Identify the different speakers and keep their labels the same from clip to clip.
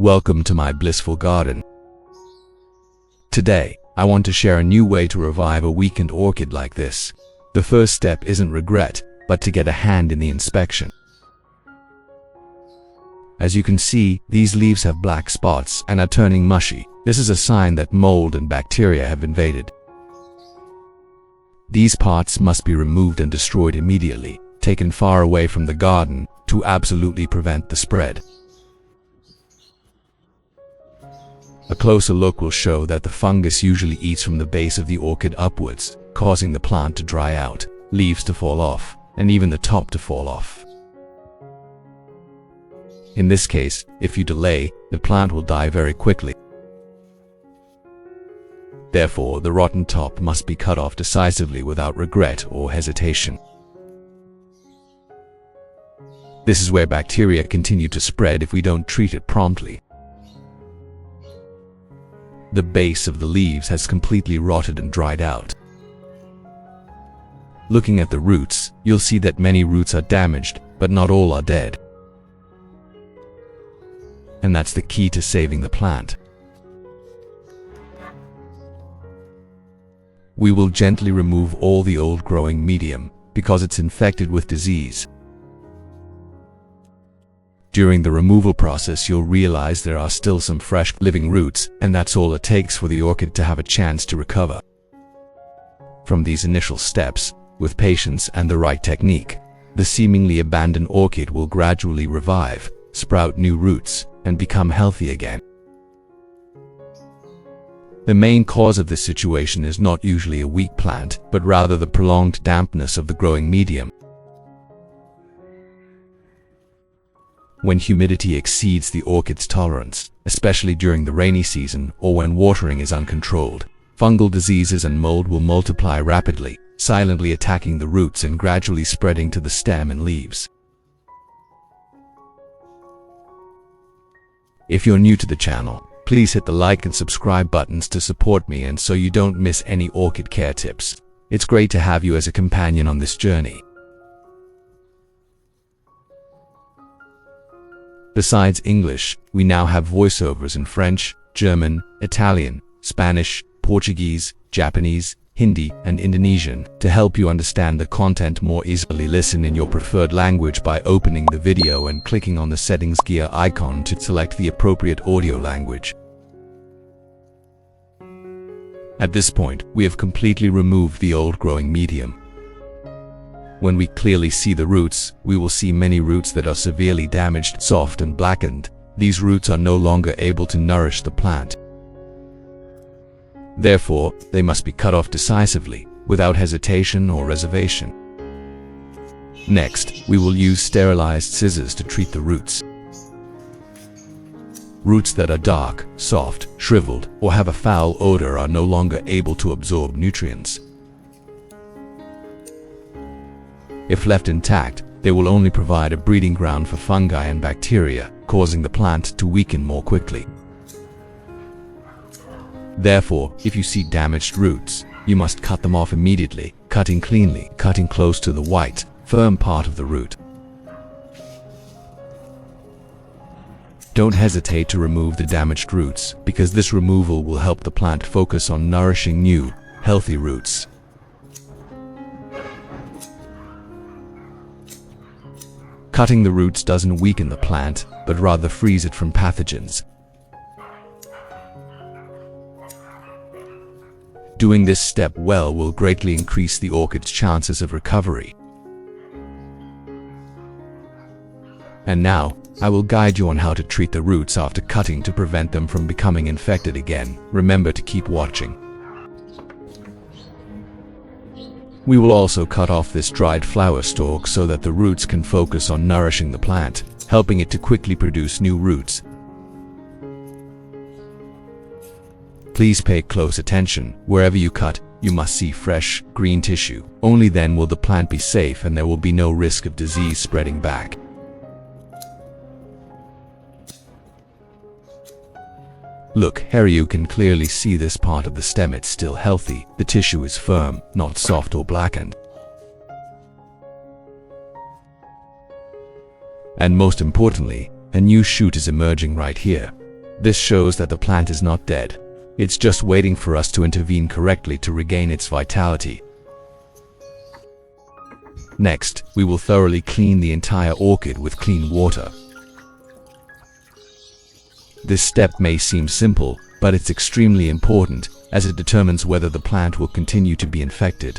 Speaker 1: Welcome to my blissful garden. Today, I want to share a new way to revive a weakened orchid like this. The first step isn't regret, but to get a hand in the inspection. As you can see, these leaves have black spots and are turning mushy. This is a sign that mold and bacteria have invaded. These parts must be removed and destroyed immediately, taken far away from the garden to absolutely prevent the spread. A closer look will show that the fungus usually eats from the base of the orchid upwards, causing the plant to dry out, leaves to fall off, and even the top to fall off. In this case, if you delay, the plant will die very quickly. Therefore, the rotten top must be cut off decisively without regret or hesitation. This is where bacteria continue to spread if we don't treat it promptly. The base of the leaves has completely rotted and dried out. Looking at the roots, you'll see that many roots are damaged, but not all are dead. And that's the key to saving the plant. We will gently remove all the old growing medium because it's infected with disease. During the removal process, you'll realize there are still some fresh living roots, and that's all it takes for the orchid to have a chance to recover. From these initial steps, with patience and the right technique, the seemingly abandoned orchid will gradually revive, sprout new roots, and become healthy again. The main cause of this situation is not usually a weak plant, but rather the prolonged dampness of the growing medium. When humidity exceeds the orchid's tolerance, especially during the rainy season or when watering is uncontrolled, fungal diseases and mold will multiply rapidly, silently attacking the roots and gradually spreading to the stem and leaves. If you're new to the channel, please hit the like and subscribe buttons to support me and so you don't miss any orchid care tips. It's great to have you as a companion on this journey. Besides English, we now have voiceovers in French, German, Italian, Spanish, Portuguese, Japanese, Hindi, and Indonesian to help you understand the content more easily. Listen in your preferred language by opening the video and clicking on the settings gear icon to select the appropriate audio language. At this point, we have completely removed the old growing medium. When we clearly see the roots, we will see many roots that are severely damaged, soft and blackened. These roots are no longer able to nourish the plant. Therefore, they must be cut off decisively, without hesitation or reservation. Next, we will use sterilized scissors to treat the roots. Roots that are dark, soft, shriveled, or have a foul odor are no longer able to absorb nutrients. If left intact, they will only provide a breeding ground for fungi and bacteria, causing the plant to weaken more quickly. Therefore, if you see damaged roots, you must cut them off immediately, cutting cleanly, cutting close to the white, firm part of the root. Don't hesitate to remove the damaged roots, because this removal will help the plant focus on nourishing new, healthy roots. Cutting the roots doesn't weaken the plant, but rather frees it from pathogens. Doing this step well will greatly increase the orchid's chances of recovery. And now, I will guide you on how to treat the roots after cutting to prevent them from becoming infected again. Remember to keep watching. We will also cut off this dried flower stalk so that the roots can focus on nourishing the plant, helping it to quickly produce new roots. Please pay close attention. Wherever you cut, you must see fresh, green tissue. Only then will the plant be safe and there will be no risk of disease spreading back. Look, here you can clearly see this part of the stem. It's still healthy. The tissue is firm, not soft or blackened. And most importantly, a new shoot is emerging right here. This shows that the plant is not dead. It's just waiting for us to intervene correctly to regain its vitality. Next, we will thoroughly clean the entire orchid with clean water. This step may seem simple, but it's extremely important as it determines whether the plant will continue to be infected.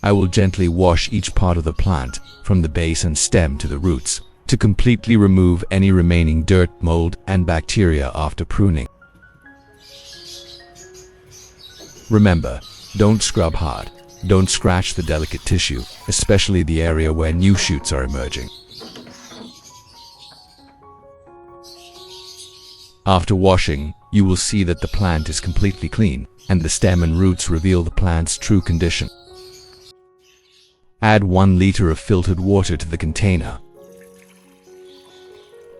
Speaker 1: I will gently wash each part of the plant, from the base and stem to the roots, to completely remove any remaining dirt, mold, and bacteria after pruning. Remember, don't scrub hard. Don't scratch the delicate tissue, especially the area where new shoots are emerging. After washing, you will see that the plant is completely clean, and the stem and roots reveal the plant's true condition. Add 1 liter of filtered water to the container.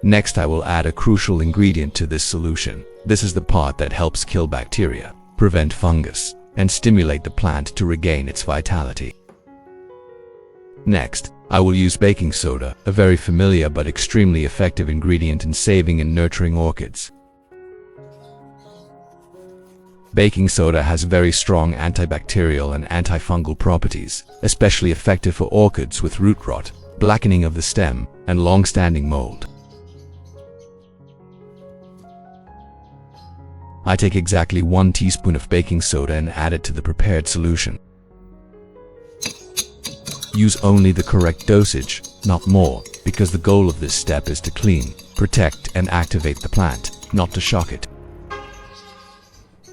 Speaker 1: Next, I will add a crucial ingredient to this solution. This is the part that helps kill bacteria, prevent fungus, and stimulate the plant to regain its vitality. Next, I will use baking soda, a very familiar but extremely effective ingredient in saving and nurturing orchids. Baking soda has very strong antibacterial and antifungal properties, especially effective for orchids with root rot, blackening of the stem, and long-standing mold. I take exactly 1 teaspoon of baking soda and add it to the prepared solution. Use only the correct dosage, not more, because the goal of this step is to clean, protect, and activate the plant, not to shock it.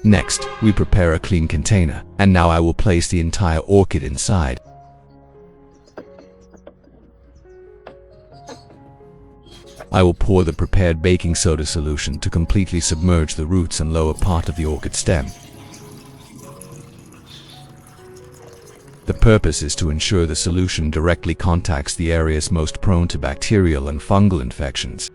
Speaker 1: Next, we prepare a clean container, and now I will place the entire orchid inside. I will pour the prepared baking soda solution to completely submerge the roots and lower part of the orchid stem. The purpose is to ensure the solution directly contacts the areas most prone to bacterial and fungal infections.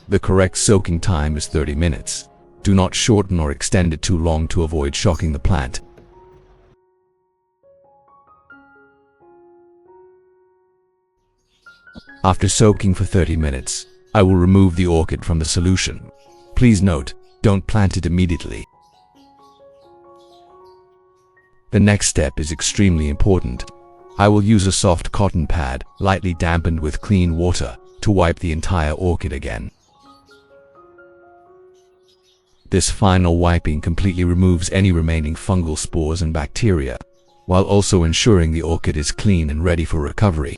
Speaker 1: The correct soaking time is 30 minutes. Do not shorten or extend it too long to avoid shocking the plant. After soaking for 30 minutes, I will remove the orchid from the solution. Please note, don't plant it immediately. The next step is extremely important. I will use a soft cotton pad, lightly dampened with clean water, to wipe the entire orchid again. This final wiping completely removes any remaining fungal spores and bacteria, while also ensuring the orchid is clean and ready for recovery.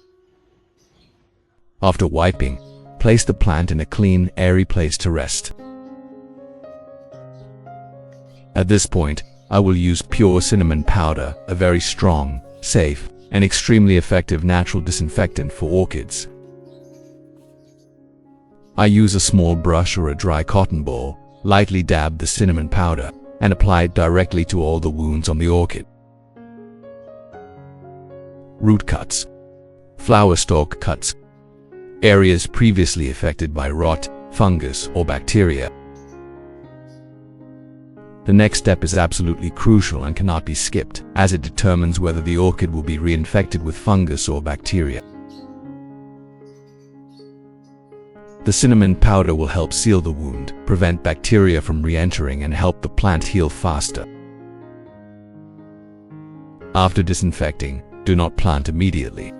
Speaker 1: After wiping, place the plant in a clean, airy place to rest. At this point, I will use pure cinnamon powder, a very strong, safe, and extremely effective natural disinfectant for orchids. I use a small brush or a dry cotton ball, lightly dab the cinnamon powder, and apply it directly to all the wounds on the orchid. Root cuts, flower stalk cuts, areas previously affected by rot, fungus, or bacteria. The next step is absolutely crucial and cannot be skipped, as it determines whether the orchid will be reinfected with fungus or bacteria. The cinnamon powder will help seal the wound, prevent bacteria from re-entering, and help the plant heal faster. After disinfecting, do not plant immediately.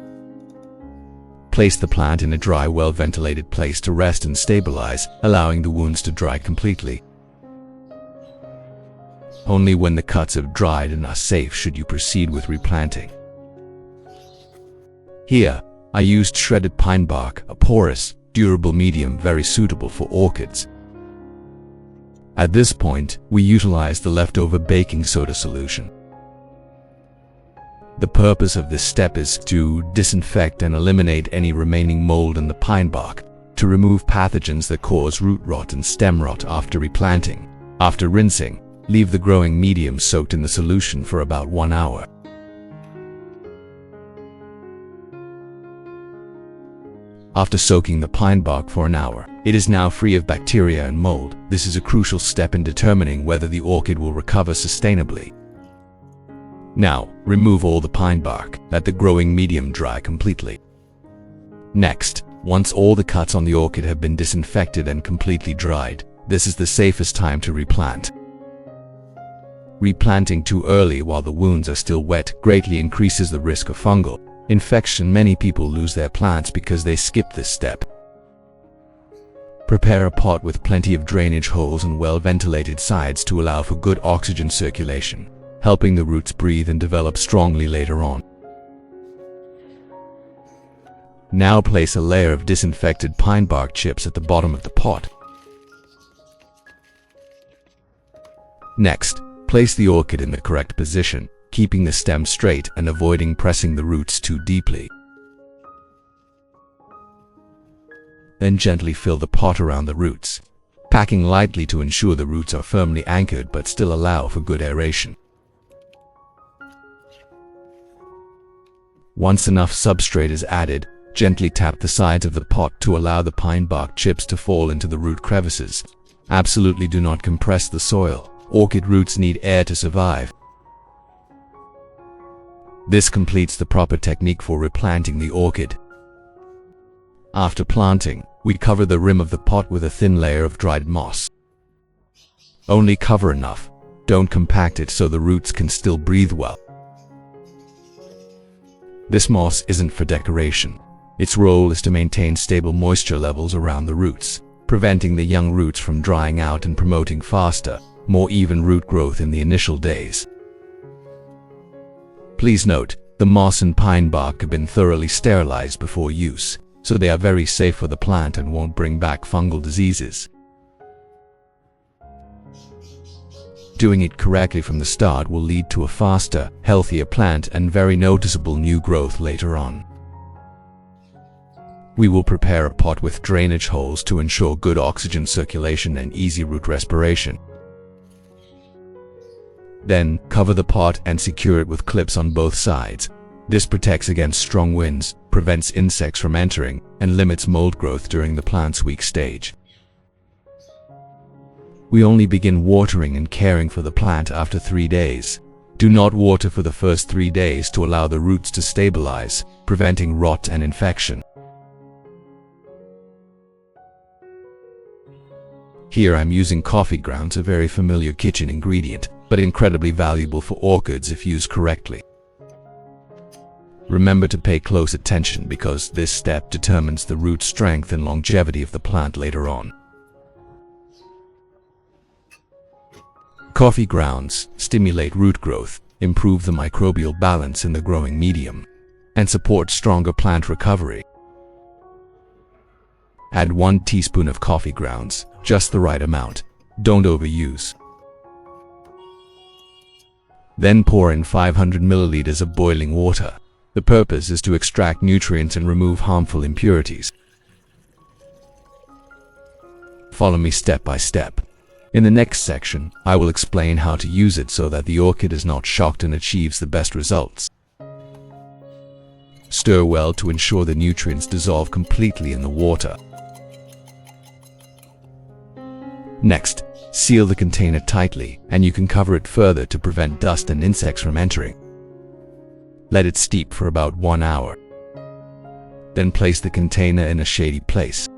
Speaker 1: Place the plant in a dry, well-ventilated place to rest and stabilize, allowing the wounds to dry completely. Only when the cuts have dried and are safe should you proceed with replanting. Here, I used shredded pine bark, a porous, durable medium very suitable for orchids. At this point, we utilize the leftover baking soda solution. The purpose of this step is to disinfect and eliminate any remaining mold in the pine bark, to remove pathogens that cause root rot and stem rot after replanting. After rinsing, leave the growing medium soaked in the solution for about 1 hour. After soaking the pine bark for an hour, it is now free of bacteria and mold. This is a crucial step in determining whether the orchid will recover sustainably. Now, remove all the pine bark, let the growing medium dry completely. Next, Once all the cuts on the orchid have been disinfected and completely dried, this is the safest time to replant. Replanting too early while the wounds are still wet greatly increases the risk of fungal infection. Many people lose their plants because they skip this step. Prepare a pot with plenty of drainage holes and well-ventilated sides to allow for good oxygen circulation, helping the roots breathe and develop strongly later on. Now place a layer of disinfected pine bark chips at the bottom of the pot. Next, place the orchid in the correct position, keeping the stem straight and avoiding pressing the roots too deeply. Then gently fill the pot around the roots, packing lightly to ensure the roots are firmly anchored but still allow for good aeration. Once enough substrate is added, gently tap the sides of the pot to allow the pine bark chips to fall into the root crevices. Absolutely do not compress the soil. Orchid roots need air to survive. This completes the proper technique for replanting the orchid. After planting, we cover the rim of the pot with a thin layer of dried moss. Only cover enough. Don't compact it so the roots can still breathe well. This moss isn't for decoration. Its role is to maintain stable moisture levels around the roots, preventing the young roots from drying out and promoting faster, more even root growth in the initial days. Please note, the moss and pine bark have been thoroughly sterilized before use, so they are very safe for the plant and won't bring back fungal diseases. Doing it correctly from the start will lead to a faster, healthier plant and very noticeable new growth later on. We will prepare a pot with drainage holes to ensure good oxygen circulation and easy root respiration. Then, cover the pot and secure it with clips on both sides. This protects against strong winds, prevents insects from entering, and limits mold growth during the plant's weak stage. We only begin watering and caring for the plant after 3 days. Do not water for the first 3 days to allow the roots to stabilize, preventing rot and infection. Here I'm using coffee grounds, a very familiar kitchen ingredient, but incredibly valuable for orchids if used correctly. Remember to pay close attention because this step determines the root strength and longevity of the plant later on. Coffee grounds stimulate root growth, improve the microbial balance in the growing medium, and support stronger plant recovery. Add 1 teaspoon of coffee grounds, just the right amount. Don't overuse. Then pour in 500 milliliters of boiling water. The purpose is to extract nutrients and remove harmful impurities. Follow me step by step. In the next section, I will explain how to use it so that the orchid is not shocked and achieves the best results. Stir well to ensure the nutrients dissolve completely in the water. Next, seal the container tightly, and you can cover it further to prevent dust and insects from entering. Let it steep for about 1 hour. Then place the container in a shady place.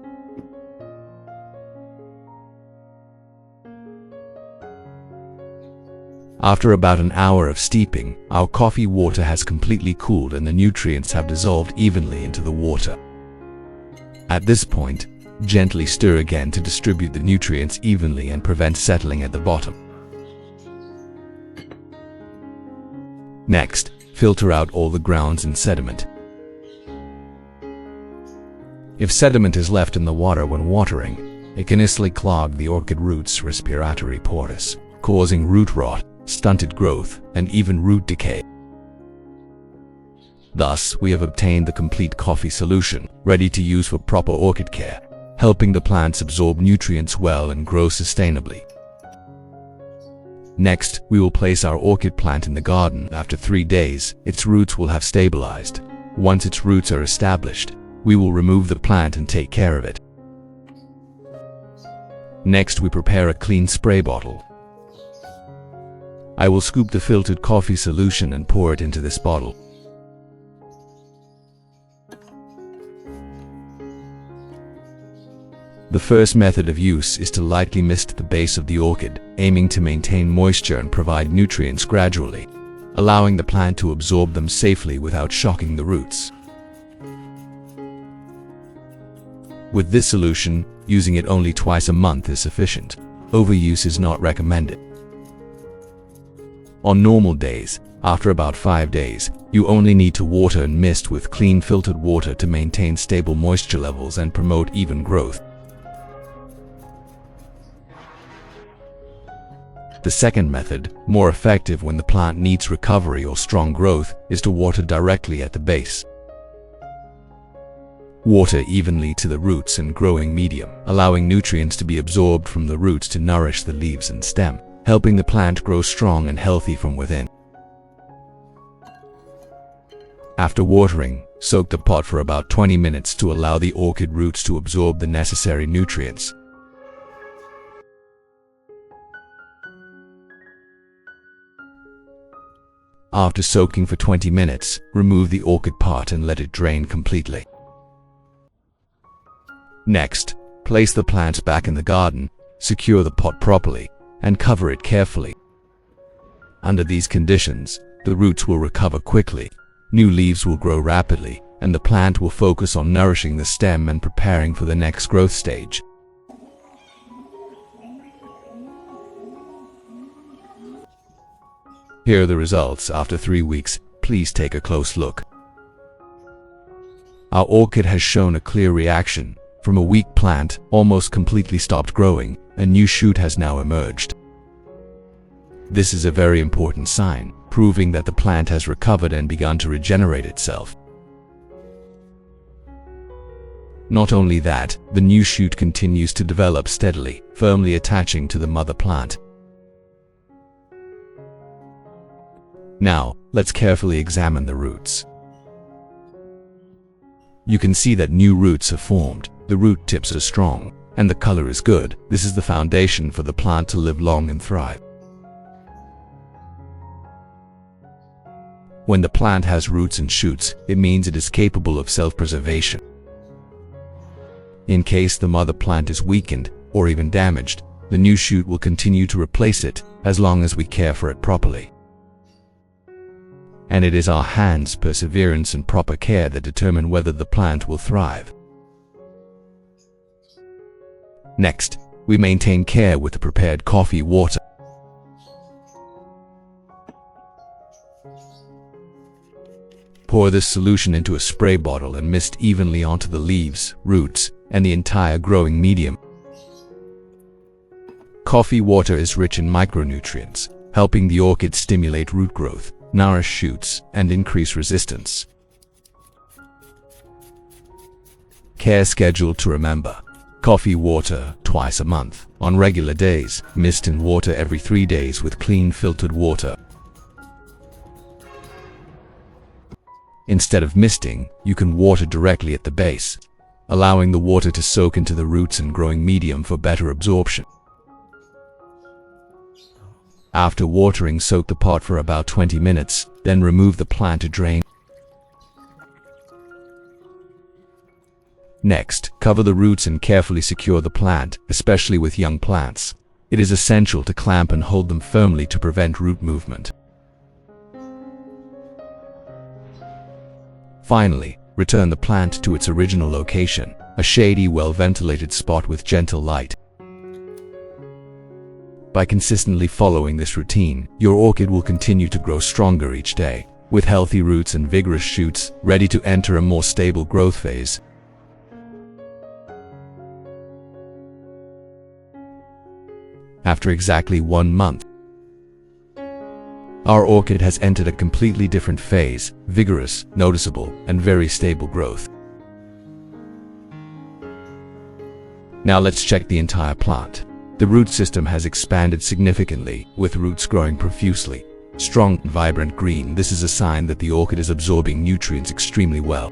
Speaker 1: After about an hour of steeping, our coffee water has completely cooled and the nutrients have dissolved evenly into the water. At this point, gently stir again to distribute the nutrients evenly and prevent settling at the bottom. Next, filter out all the grounds and sediment. If sediment is left in the water when watering, it can easily clog the orchid root's respiratory pores, causing root rot, stunted growth, and even root decay. Thus, we have obtained the complete coffee solution, ready to use for proper orchid care, helping the plants absorb nutrients well and grow sustainably. Next, we will place our orchid plant in the garden. After 3 days, its roots will have stabilized. Once its roots are established, we will remove the plant and take care of it. Next, we prepare a clean spray bottle. I will scoop the filtered coffee solution and pour it into this bottle. The first method of use is to lightly mist the base of the orchid, aiming to maintain moisture and provide nutrients gradually, allowing the plant to absorb them safely without shocking the roots. With this solution, using it only twice a month is sufficient. Overuse is not recommended. On normal days, after about 5 days, you only need to water and mist with clean filtered water to maintain stable moisture levels and promote even growth. The second method, more effective when the plant needs recovery or strong growth, is to water directly at the base. Water evenly to the roots and growing medium, allowing nutrients to be absorbed from the roots to nourish the leaves and stem, helping the plant grow strong and healthy from within. After watering, soak the pot for about 20 minutes to allow the orchid roots to absorb the necessary nutrients. After soaking for 20 minutes, remove the orchid pot and let it drain completely. Next, place the plants back in the garden, secure the pot properly, and cover it carefully. Under these conditions, the roots will recover quickly, new leaves will grow rapidly, and the plant will focus on nourishing the stem and preparing for the next growth stage. Here are the results after 3 weeks. Please take a close look. Our orchid has shown a clear reaction. From a weak plant, almost completely stopped growing, a new shoot has now emerged. This is a very important sign, proving that the plant has recovered and begun to regenerate itself. Not only that, the new shoot continues to develop steadily, firmly attaching to the mother plant. Now, let's carefully examine the roots. You can see that new roots have formed, the root tips are strong, and the color is good. This is the foundation for the plant to live long and thrive. When the plant has roots and shoots, it means it is capable of self-preservation. In case the mother plant is weakened or even damaged, the new shoot will continue to replace it as long as we care for it properly. And it is our hands, perseverance, and proper care that determine whether the plant will thrive. Next, we maintain care with the prepared coffee water. Pour this solution into a spray bottle and mist evenly onto the leaves, roots, and the entire growing medium. Coffee water is rich in micronutrients, helping the orchid stimulate root growth, nourish shoots, and increase resistance. Care schedule to remember. Coffee water twice a month. On regular days, mist and water every 3 days with clean filtered water. Instead of misting, you can water directly at the base, allowing the water to soak into the roots and growing medium for better absorption. After watering, soak the pot for about 20 minutes, then remove the plant to drain. Next, cover the roots and carefully secure the plant, especially with young plants. It is essential to clamp and hold them firmly to prevent root movement. Finally, return the plant to its original location, a shady, well-ventilated spot with gentle light. By consistently following this routine, your orchid will continue to grow stronger each day, with healthy roots and vigorous shoots, ready to enter a more stable growth phase. After exactly 1 month, our orchid has entered a completely different phase, vigorous, noticeable, and very stable growth. Now let's check the entire plant. The root system has expanded significantly, with roots growing profusely. Strong, vibrant green. This is a sign that the orchid is absorbing nutrients extremely well.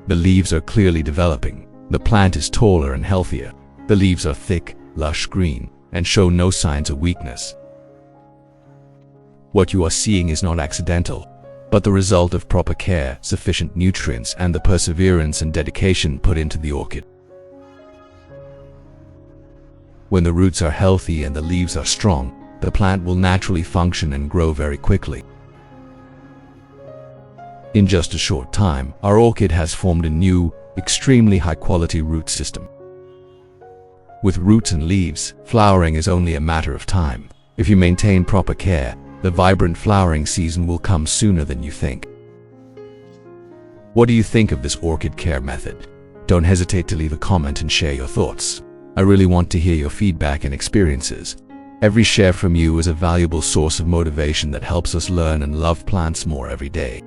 Speaker 1: The leaves are clearly developing. The plant is taller and healthier. The leaves are thick, lush green, and show no signs of weakness. What you are seeing is not accidental, but the result of proper care, sufficient nutrients, and the perseverance and dedication put into the orchid. When the roots are healthy and the leaves are strong, the plant will naturally function and grow very quickly. In just a short time, our orchid has formed a new, extremely high-quality root system. With roots and leaves, flowering is only a matter of time. If you maintain proper care, the vibrant flowering season will come sooner than you think. What do you think of this orchid care method? Don't hesitate to leave a comment and share your thoughts. I really want to hear your feedback and experiences. Every share from you is a valuable source of motivation that helps us learn and love plants more every day.